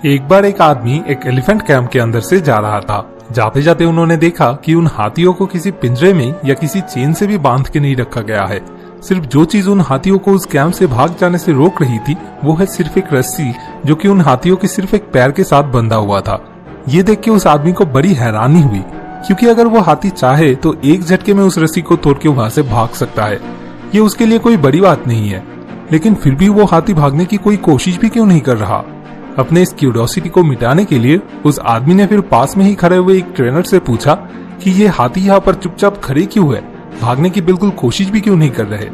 एक बार एक आदमी एक एलिफेंट कैंप के अंदर से जा रहा था। जाते जाते उन्होंने देखा कि उन हाथियों को किसी पिंजरे में या किसी चेन से भी बांध के नहीं रखा गया है। सिर्फ जो चीज उन हाथियों को उस कैंप से भाग जाने से रोक रही थी वो है सिर्फ एक रस्सी, जो कि उन हाथियों के सिर्फ एक पैर के साथ बंधा हुआ था। ये देख के उस आदमी को बड़ी हैरानी हुई, क्योंकि अगर वो हाथी चाहे तो एक झटके में उस रस्सी को तोड़ के वहां से भाग सकता है। ये उसके लिए कोई बड़ी बात नहीं है, लेकिन फिर भी वो हाथी भागने की कोई कोशिश भी क्यों नहीं कर रहा। अपने इस क्यूरियोसिटी को मिटाने के लिए उस आदमी ने फिर पास में ही खड़े हुए एक ट्रेनर से पूछा कि ये हाथी यहाँ पर चुपचाप खड़े क्यों है, भागने की बिल्कुल कोशिश भी क्यों नहीं कर रहे।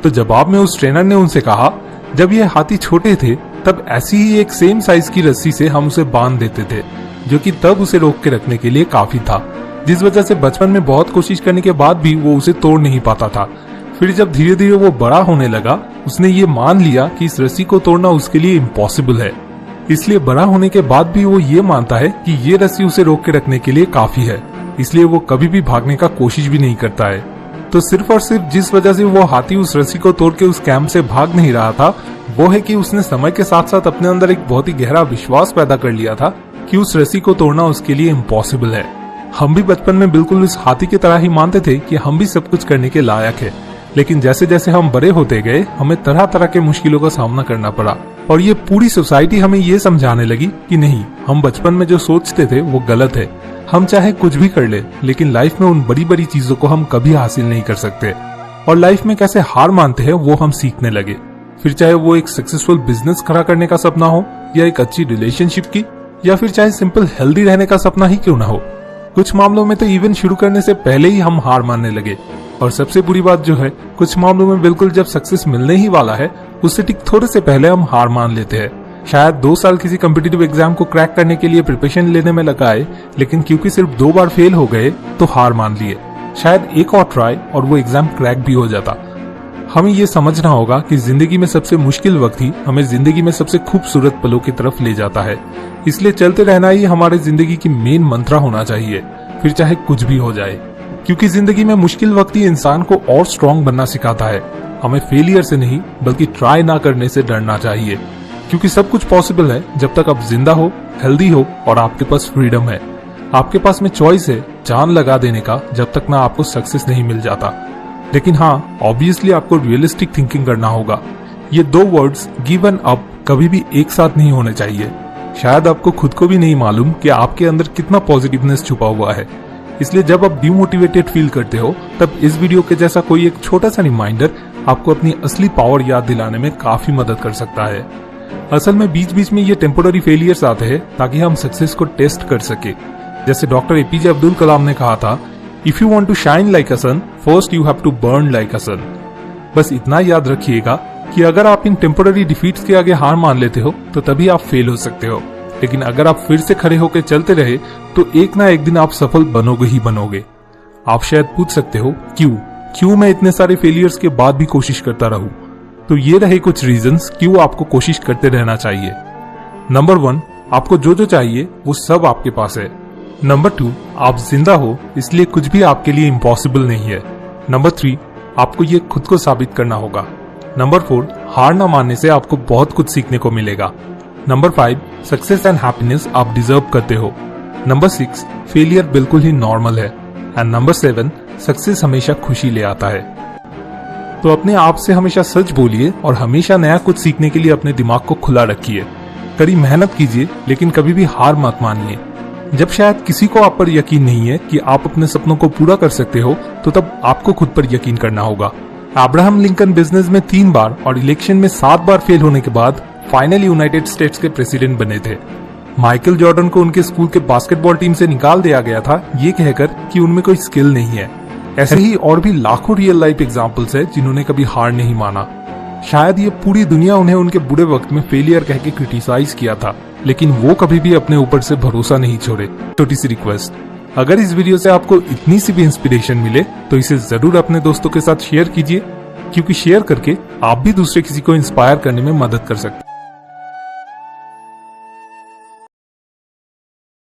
तो जवाब में उस ट्रेनर ने उनसे कहा, जब ये हाथी छोटे थे तब ऐसी ही एक सेम साइज की रस्सी से हम उसे बांध देते थे, जो कि तब उसे रोक के रखने के लिए काफी था, जिस वजह से बचपन में बहुत कोशिश करने के बाद भी वो उसे तोड़ नहीं पाता था। फिर जब धीरे धीरे वो बड़ा होने लगा, उसने ये मान लिया कि इस रस्सी को तोड़ना उसके लिए इम्पॉसिबल है। इसलिए बड़ा होने के बाद भी वो ये मानता है कि ये रस्सी उसे रोक के रखने के लिए काफी है, इसलिए वो कभी भी भागने का कोशिश भी नहीं करता है। तो सिर्फ और सिर्फ जिस वजह से वो हाथी उस रस्सी को तोड़ के उस कैंप से भाग नहीं रहा था, वो है कि उसने समय के साथ साथ अपने अंदर एक बहुत ही गहरा विश्वास पैदा कर लिया था कि उस रस्सी को तोड़ना उसके लिए इम्पॉसिबल है। हम भी बचपन में बिल्कुल उस हाथी की तरह ही मानते थे कि हम भी सब कुछ करने के लायक है, लेकिन जैसे जैसे हम बड़े होते गए हमें तरह तरह के मुश्किलों का सामना करना पड़ा, और ये पूरी सोसाइटी हमें ये समझाने लगी कि नहीं, हम बचपन में जो सोचते थे वो गलत है। हम चाहे कुछ भी कर ले, लेकिन लाइफ में उन बड़ी बड़ी चीजों को हम कभी हासिल नहीं कर सकते, और लाइफ में कैसे हार मानते हैं वो हम सीखने लगे। फिर चाहे वो एक सक्सेसफुल बिजनेस खड़ा करने का सपना हो, या एक अच्छी रिलेशनशिप की, या फिर चाहे सिंपल हेल्दी रहने का सपना ही क्यों ना हो। कुछ मामलों में तो इवन शुरू करने से पहले ही हम हार मानने लगे, और सबसे बुरी बात जो है, कुछ मामलों में बिल्कुल जब सक्सेस मिलने ही वाला है उससे ठीक थोड़े से पहले हम हार मान लेते हैं। शायद 2 साल किसी कॉम्पिटिटिव एग्जाम को क्रैक करने के लिए प्रिपरेशन लेने में लगाए, लेकिन क्योंकि सिर्फ 2 बार फेल हो गए तो हार मान लिए। शायद एक और ट्राई और वो एग्जाम क्रैक भी हो जाता। हमें ये समझना होगा कि जिंदगी में सबसे मुश्किल वक्त ही हमें जिंदगी में सबसे खूबसूरत पलों की तरफ ले जाता है। इसलिए चलते रहना ही हमारे जिंदगी की मेन मंत्रा होना चाहिए, फिर चाहे कुछ भी हो जाए, क्योंकि जिंदगी में मुश्किल वक्त ही इंसान को और स्ट्रांग बनना सिखाता है। हमें फेलियर से नहीं बल्कि ट्राई ना करने से डरना चाहिए, क्योंकि सब कुछ पॉसिबल है जब तक आप जिंदा हो, हेल्दी हो और आपके पास फ्रीडम है। आपके पास में चॉइस है जान लगा देने का, जब तक ना आपको सक्सेस नहीं मिल जाता। लेकिन हाँ, ऑब्वियसली आपको रियलिस्टिक थिंकिंग करना होगा। ये 2 वर्ड्स गिव एंड अप कभी भी एक साथ नहीं होने चाहिए। शायद आपको खुद को भी नहीं मालूम कि आपके अंदर कितना पॉजिटिवनेस छुपा हुआ है। इसलिए जब आप डिमोटिवेटेड फील करते हो, तब इस वीडियो के जैसा कोई एक छोटा सा रिमाइंडर आपको अपनी असली पावर याद दिलाने में काफी मदद कर सकता है। असल में बीच बीच में ये टेम्पोररी फेलियर्स आते हैं ताकि हम सक्सेस को टेस्ट कर सके। जैसे डॉक्टर एपीजे अब्दुल कलाम ने कहा था, if you want to shine like a sun, first you have to burn like a sun. बस इतना याद रखिएगा कि अगर आप इन टेम्पोररी डिफीट्स के आगे हार मान लेते हो तो तभी आप फेल हो सकते हो, लेकिन अगर आप फिर से खड़े होकर चलते रहे तो एक ना एक दिन आप सफल बनोगे ही बनोगे। आप शायद पूछ सकते हो, क्यों मैं इतने सारे फेलियर्स के बाद भी कोशिश करता रहूं? तो ये रहे कुछ रीजंस क्यों आपको कोशिश करते रहना चाहिए। नंबर 1, आपको जो चाहिए वो सब आपके पास है। नंबर 2, आप जिंदा हो इसलिए कुछ भी आपके लिए इम्पॉसिबल नहीं है। नंबर 3, आपको ये खुद को साबित करना होगा। नंबर 4, हार ना मानने से आपको बहुत कुछ सीखने को मिलेगा। नंबर 5, सक्सेस एंड हैप्पीनेस आप डिजर्व करते हो। नंबर 6, फेलियर बिल्कुल ही नॉर्मल है। एंड नंबर 7, सक्सेस हमेशा खुशी ले आता है। तो अपने आप से हमेशा सच बोलिए और हमेशा नया कुछ सीखने के लिए अपने दिमाग को खुला रखिए। कड़ी मेहनत कीजिए, लेकिन कभी भी हार मत मानिए। जब शायद किसी को आप पर यकीन नहीं है कि आप अपने सपनों को पूरा कर सकते हो, तो तब आपको खुद पर यकीन करना होगा। अब्राहम लिंकन बिजनेस में 3 बार और इलेक्शन में 7 बार फेल होने के बाद फाइनली यूनाइटेड स्टेट्स के प्रेसिडेंट बने थे। माइकल जॉर्डन को उनके स्कूल के बास्केटबॉल टीम से निकाल दिया गया था, ये कहकर कि उनमें कोई स्किल नहीं है। ऐसे ही और भी लाखों रियल लाइफ एग्जाम्पल्स है जिन्होंने कभी हार नहीं माना। शायद ये पूरी दुनिया उन्हें उनके बुरे वक्त में फेलियर कह के क्रिटिसाइज किया था, लेकिन वो कभी भी अपने ऊपर से भरोसा नहीं छोड़े। छोटी सी रिक्वेस्ट, अगर इस वीडियो से आपको इतनी सी भी इंस्पिरेशन मिले तो इसे जरूर अपने दोस्तों के साथ शेयर कीजिए, क्योंकि शेयर करके आप भी दूसरे किसी को इंस्पायर करने में मदद कर सकते हैं।